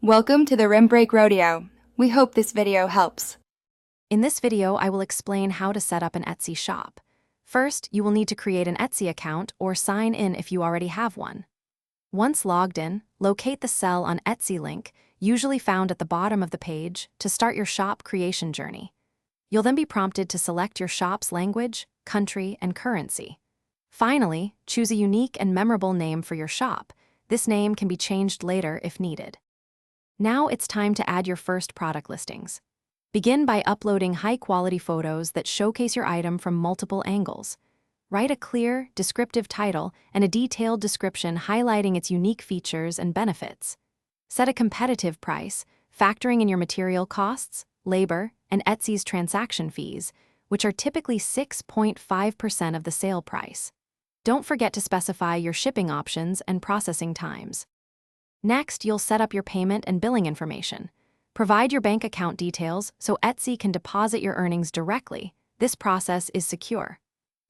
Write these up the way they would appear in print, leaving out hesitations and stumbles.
Welcome to the Rim Break Rodeo. We hope this video helps. In this video, I will explain how to set up an Etsy shop. First, you will need to create an Etsy account or sign in if you already have one. Once logged in, locate the Sell on Etsy link, usually found at the bottom of the page, to start your shop creation journey. You'll then be prompted to select your shop's language, country, and currency. Finally, choose a unique and memorable name for your shop. This name can be changed later if needed. Now it's time to add your first product listings. Begin by uploading high-quality photos that showcase your item from multiple angles. Write a clear, descriptive title and a detailed description highlighting its unique features and benefits. Set a competitive price, factoring in your material costs, labor, and Etsy's transaction fees, which are typically 6.5% of the sale price. Don't forget to specify your shipping options and processing times. Next, you'll set up your payment and billing information. Provide your bank account details so Etsy can deposit your earnings directly. This process is secure.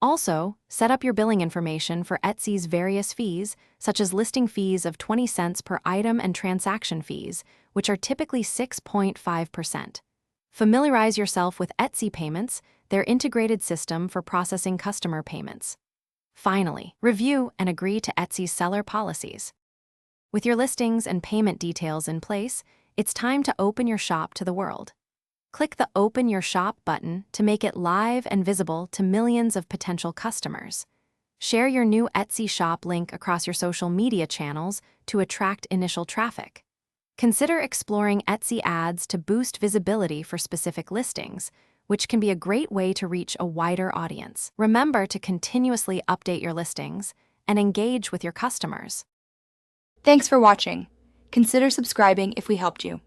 Also, set up your billing information for Etsy's various fees, such as listing fees of 20 cents per item and transaction fees, which are typically 6.5%. Familiarize yourself with Etsy Payments, their integrated system for processing customer payments. Finally, review and agree to Etsy's seller policies. With your listings and payment details in place, it's time to open your shop to the world. Click the Open Your Shop button to make it live and visible to millions of potential customers. Share your new Etsy shop link across your social media channels to attract initial traffic. Consider exploring Etsy ads to boost visibility for specific listings, which can be a great way to reach a wider audience. Remember to continuously update your listings and engage with your customers. Thanks for watching. Consider subscribing if we helped you.